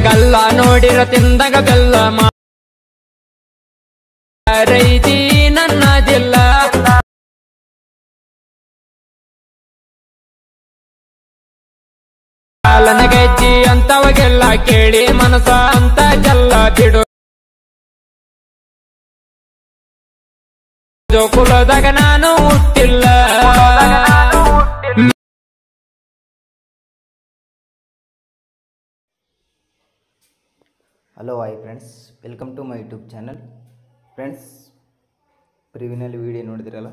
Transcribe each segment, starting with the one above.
ಗಲ್ಲ ನೋಡಿರ ತಿಂದಾಗ ಬೆಲ್ಲ ರೈತಿ ನನ್ನ ಜಿಲ್ಲ ಕಾಲನ ಗೆಜ್ಜಿ ಅಂತವಗೆಲ್ಲ ಕೇಳಿ ಮನಸ ಅಂತ ಜಲ್ಲ ಬಿಡು ಕುಲದಾಗ ನಾನು ಹುಟ್ಟಿಲ್ಲ. Hello hi friends, welcome to my YouTube channel. Friends, ಪ್ರಿವಿನಲ್ಲಿ ವಿಡಿಯೋ ನೋಡಿದಿರಲ್ಲ,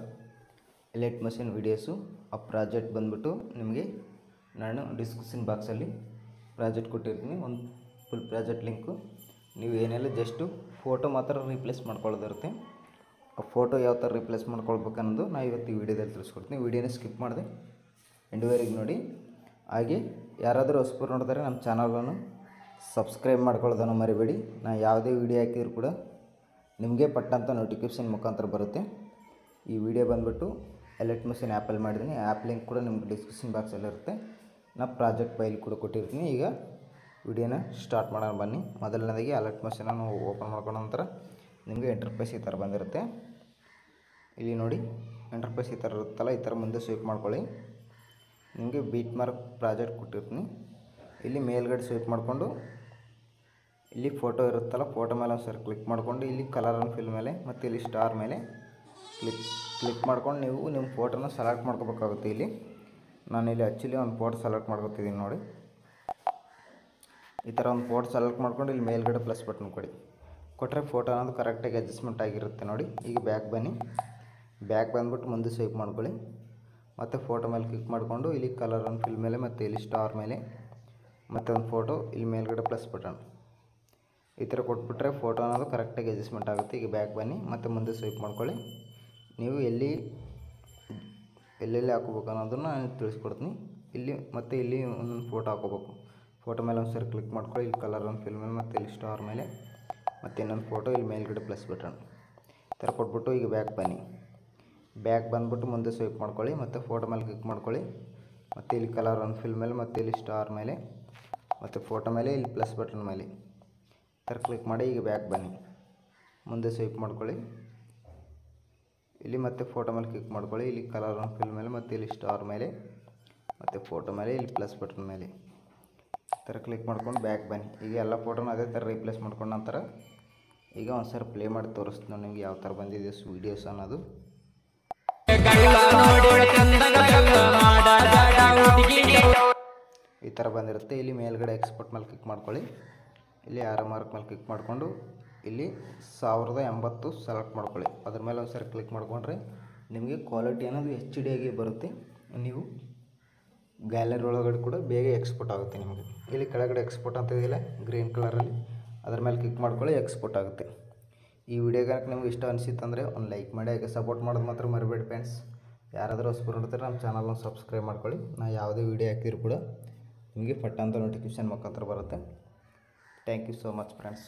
ಎಲೆಕ್ಟ್ ಮಷಿನ್ ವಿಡಿಯೋಸು. ಆ ಪ್ರಾಜೆಕ್ಟ್ ಬಂದ್ಬಿಟ್ಟು ನಿಮಗೆ ನಾನು ಡಿಸ್ಕ್ರಿಪ್ಷನ್ ಬಾಕ್ಸಲ್ಲಿ ಪ್ರಾಜೆಕ್ಟ್ ಕೊಟ್ಟಿರ್ತೀನಿ, ಒಂದು ಫುಲ್ ಪ್ರಾಜೆಕ್ಟ್ ಲಿಂಕು. ನೀವು ಏನೆಲ್ಲ ಜಸ್ಟು ಫೋಟೋ ಮಾತ್ರ ರೀಪ್ಲೇಸ್ ಮಾಡ್ಕೊಳ್ಳೋದಿರುತ್ತೆ. ಆ ಫೋಟೋ ಯಾವ ಥರ ರೀಪ್ಲೇಸ್ ಮಾಡ್ಕೊಳ್ಬೇಕು ಅನ್ನೋದು ನಾನು ಇವತ್ತು ಈ ವಿಡಿಯೋದಲ್ಲಿ ತಿಳಿಸ್ಕೊಡ್ತೀನಿ. ವಿಡಿಯೋನ ಸ್ಕಿಪ್ ಮಾಡಿದೆ ಎಂಡುವರೆಗೆ ನೋಡಿ. ಹಾಗೆ ಯಾರಾದರೂ ಹೊಸಬರು ನೋಡಿದರೆ ನಮ್ಮ ಚಾನಲನ್ನು ಸಬ್ಸ್ಕ್ರೈಬ್ ಮಾಡ್ಕೊಳ್ಳೋದನ್ನು ಮರಿಬೇಡಿ. ನಾನು ಯಾವುದೇ ವಿಡಿಯೋ ಹಾಕಿದ್ರು ಕೂಡ ನಿಮಗೆ ಪಟ್ಟಂಥ ನೋಟಿಫಿಕೇಷನ್ ಮುಖಾಂತರ ಬರುತ್ತೆ. ಈ ವಿಡಿಯೋ ಬಂದುಬಿಟ್ಟು ಎಲೆಕ್ಟ್ ಮಷಿನ್ ಆ್ಯಪಲ್ಲಿ ಮಾಡಿದ್ದೀನಿ. ಆ್ಯಪ್ ಲಿಂಕ್ ಕೂಡ ನಿಮಗೆ ಡಿಸ್ಕ್ರಿಪ್ಷನ್ ಬಾಕ್ಸಲ್ಲಿ ಇರುತ್ತೆ. ನಾನು ಪ್ರಾಜೆಕ್ಟ್ ಫೈಲ್ ಕೂಡ ಕೊಟ್ಟಿರ್ತೀನಿ. ಈಗ ವಿಡಿಯೋನ ಸ್ಟಾರ್ಟ್ ಮಾಡೋಣ ಬನ್ನಿ. ಮೊದಲನೇದಾಗಿ ಎಲೆಕ್ಟ್ ಮಷಿನನ್ನು ಓಪನ್ ಮಾಡ್ಕೊಂಡ ನಂತರ ನಿಮಗೆ ಇಂಟರ್ಫೇಸ್ ಈ ಥರ ಬಂದಿರುತ್ತೆ. ಇಲ್ಲಿ ನೋಡಿ, ಇಂಟರ್ಫೇಸ್ ಈ ಥರ ಇರುತ್ತಲ್ಲ, ಈ ಥರ ಮುಂದೆ ಸ್ವೈಪ್ ಮಾಡ್ಕೊಳ್ಳಿ. ನಿಮಗೆ ಬೀಟ್ ಮಾರ್ಕ್ ಪ್ರಾಜೆಕ್ಟ್ ಕೊಟ್ಟಿರ್ತೀನಿ. ಇಲ್ಲಿ ಮೇಲ್ಗಡೆ ಸ್ವೈಪ್ ಮಾಡಿಕೊಂಡು ಇಲ್ಲಿ ಫೋಟೋ ಇರುತ್ತಲ್ಲ, ಫೋಟೋ ಮೇಲೆ ಒಂದು ಸರಿ ಕ್ಲಿಕ್ ಮಾಡಿಕೊಂಡು ಇಲ್ಲಿ ಕಲರ್ ಆ್ಯಂಡ್ ಫಿಲ್ ಮೇಲೆ ಮತ್ತು ಇಲ್ಲಿ ಸ್ಟಾರ್ ಮೇಲೆ ಕ್ಲಿಕ್ ಮಾಡ್ಕೊಂಡು ನೀವು ನಿಮ್ಮ ಫೋಟೋನ ಸೆಲೆಕ್ಟ್ ಮಾಡ್ಕೋಬೇಕಾಗುತ್ತೆ. ಇಲ್ಲಿ ನಾನಿಲ್ಲಿ ಆ್ಯಕ್ಚುಲಿ ಒಂದು ಫೋಟೋ ಸೆಲೆಕ್ಟ್ ಮಾಡ್ಕೊತಿದ್ದೀನಿ ನೋಡಿ. ಈ ಥರ ಒಂದು ಫೋಟೋ ಸೆಲೆಕ್ಟ್ ಮಾಡ್ಕೊಂಡು ಇಲ್ಲಿ ಮೇಲ್ಗಡೆ ಪ್ಲಸ್ ಬಟನ್ ಕೊಟ್ಟರೆ ಫೋಟೋ ಅನ್ನೋದು ಕರೆಕ್ಟಾಗಿ ಅಡ್ಜಸ್ಟ್ಮೆಂಟ್ ಆಗಿರುತ್ತೆ ನೋಡಿ. ಈಗ ಬ್ಯಾಕ್ ಬನ್ನಿ. ಬ್ಯಾಕ್ ಬಂದುಬಿಟ್ಟು ಮುಂದೆ ಸ್ವೈಪ್ ಮಾಡ್ಕೊಳ್ಳಿ. ಮತ್ತು ಫೋಟೋ ಮೇಲೆ ಕ್ಲಿಕ್ ಮಾಡಿಕೊಂಡು ಇಲ್ಲಿ ಕಲರ್ ಆ್ಯಂಡ್ ಫಿಲ್ ಮೇಲೆ ಮತ್ತು ಇಲ್ಲಿ ಸ್ಟಾರ್ ಮೇಲೆ ಮತ್ತು ಒಂದು ಫೋಟೋ ಇಲ್ಲಿ ಮೇಲ್ಗಡೆ ಪ್ಲಸ್ ಬಟನ್ ಈ ಥರ ಕೊಟ್ಬಿಟ್ರೆ ಫೋಟೋ ಅನ್ನೋದು ಕರೆಕ್ಟಾಗಿ ಅಡ್ಜಸ್ಟ್ಮೆಂಟ್ ಆಗುತ್ತೆ. ಈಗ ಬ್ಯಾಕ್ ಬನ್ನಿ ಮತ್ತು ಮುಂದೆ ಸ್ವೈಪ್ ಮಾಡ್ಕೊಳ್ಳಿ. ನೀವು ಎಲ್ಲೆಲ್ಲಿ ಹಾಕೋಬೇಕು ಅನ್ನೋದನ್ನು ನಾನು ತಿಳಿಸ್ಕೊಡ್ತೀನಿ. ಇಲ್ಲಿ ಮತ್ತು ಇಲ್ಲಿ ಒಂದೊಂದು ಫೋಟೋ ಹಾಕೋಬೇಕು. ಫೋಟೋ ಮೇಲೆ ಒಂದು ಸರಿ ಕ್ಲಿಕ್ ಮಾಡ್ಕೊಳ್ಳಿ. ಇಲ್ಲಿ ಕಲರ್ ಆ್ಯಂಡ್ ಫಿಲ್ ಮೇಲೆ ಮತ್ತು ಇಲ್ಲಿ ಸ್ಟಾರ್ ಮೇಲೆ ಮತ್ತು ಇನ್ನೊಂದು ಫೋಟೋ ಇಲ್ಲಿ ಮೇಲ್ಗಡೆ ಪ್ಲಸ್ ಬಟನ್ ಈ ಥರ ಕೊಟ್ಬಿಟ್ಟು ಈಗ ಬ್ಯಾಕ್ ಬನ್ನಿ. ಬ್ಯಾಕ್ ಬಂದುಬಿಟ್ಟು ಮುಂದೆ ಸ್ವೈಪ್ ಮಾಡ್ಕೊಳ್ಳಿ ಮತ್ತು ಫೋಟೋ ಮೇಲೆ ಕ್ಲಿಕ್ ಮಾಡ್ಕೊಳ್ಳಿ. ಮತ್ತು ಇಲ್ಲಿ ಕಲರ್ ಆ್ಯಂಡ್ ಫಿಲ್ ಮೇಲೆ ಮತ್ತು ಇಲ್ಲಿ ಸ್ಟಾರ್ ಮೇಲೆ ಮತ್ತು ಫೋಟೋ ಮೇಲೆ ಇಲ್ಲಿ ಪ್ಲಸ್ ಬಟನ್ ಮೇಲೆ ಈ ಥರ ಕ್ಲಿಕ್ ಮಾಡಿ ಈಗ ಬ್ಯಾಕ್ ಬನ್ನಿ. ಮುಂದೆ ಸ್ವೈಪ್ ಮಾಡ್ಕೊಳ್ಳಿ. ಇಲ್ಲಿ ಮತ್ತೆ ಫೋಟೋ ಮೇಲೆ ಕ್ಲಿಕ್ ಮಾಡ್ಕೊಳ್ಳಿ. ಇಲ್ಲಿ ಕಲರ್ ಆ್ಯಂಡ್ ಫಿಲ್ ಮೇಲೆ ಮತ್ತು ಇಲ್ಲಿ ಸ್ಟಾರ್ ಮೇಲೆ ಮತ್ತು ಫೋಟೋ ಮೇಲೆ ಇಲ್ಲಿ ಪ್ಲಸ್ ಬಟನ್ ಮೇಲೆ ಈ ಥರ ಕ್ಲಿಕ್ ಮಾಡ್ಕೊಂಡು ಬ್ಯಾಕ್ ಬನ್ನಿ. ಈಗ ಎಲ್ಲ ಫೋಟೋನ ಅದೇ ಥರ ರೀಪ್ಲೇಸ್ ಮಾಡ್ಕೊಂಡ ನಂತರ ಈಗ ಒಂದು ಸರಿ ಪ್ಲೇ ಮಾಡಿ ತೋರಿಸ್ತೀನಿ ನಾನು ನಿಮಗೆ ಯಾವ ಥರ ಬಂದಿದೆ ವೀಡಿಯೋಸ್ ಅನ್ನೋದು. ಈ ಥರ ಬಂದಿರುತ್ತೆ. ಇಲ್ಲಿ ಮೇಲ್ಗಡೆ ಎಕ್ಸ್ಪೋರ್ಟ್ ಮೇಲೆ ಕ್ಲಿಕ್ ಮಾಡ್ಕೊಳ್ಳಿ. ಇಲ್ಲಿ ಆರೋ ಮಾರ್ಕ್ ಮೇಲೆ ಕ್ಲಿಕ್ ಮಾಡಿಕೊಂಡು ಇಲ್ಲಿ 1080 ಸೆಲೆಕ್ಟ್ ಮಾಡ್ಕೊಳ್ಳಿ. ಅದ್ರ ಮೇಲೆ ಒಂದು ಸರಿ ಕ್ಲಿಕ್ ಮಾಡಿಕೊಂಡ್ರೆ ನಿಮಗೆ ಕ್ವಾಲಿಟಿ ಅನ್ನೋದು HD ಆಗಿ ಬರುತ್ತೆ. ನೀವು ಗ್ಯಾಲರಿ ಒಳಗಡೆ ಕೂಡ ಬೇಗ ಎಕ್ಸ್ಪೋರ್ಟ್ ಆಗುತ್ತೆ ನಿಮಗೆ. ಇಲ್ಲಿ ಕೆಳಗಡೆ ಎಕ್ಸ್ಪೋರ್ಟ್ ಅಂತ ಇದೆಯಲ್ಲ ಗ್ರೀನ್ ಕಲರಲ್ಲಿ, ಅದ್ರ ಮೇಲೆ ಕ್ಲಿಕ್ ಮಾಡ್ಕೊಳ್ಳಿ, ಎಕ್ಸ್ಪೋರ್ಟ್ ಆಗುತ್ತೆ. ಈ ವಿಡಿಯೋಗೆ ನಿಮ್ಗೆ ಇಷ್ಟ ಅನಿಸಿತ್ತಂದರೆ ಒಂದು ಲೈಕ್ ಮಾಡಿ. ಹಾಗೆ ಸಪೋರ್ಟ್ ಮಾಡೋದು ಮಾತ್ರ ಮರಿಬೇಡಿ ಫ್ರೆಂಡ್ಸ್. ಯಾರಾದರೂ ಹೊಸಬರು ನೋಡ್ತಾರೆ ನಮ್ಮ ಚಾನಲ್ನ ಸಬ್ಸ್ಕ್ರೈಬ್ ಮಾಡ್ಕೊಳ್ಳಿ. ನಾನು ಯಾವುದೇ ವಿಡಿಯೋ ಹಾಕಿದ್ರು ಕೂಡ ನಿಮಗೆ ಪಟ್ಟಂತ ನೋಟಿಫಿಕೇಷನ್ ಮುಖಾಂತರ ಬರುತ್ತೆ. Thank you so much friends.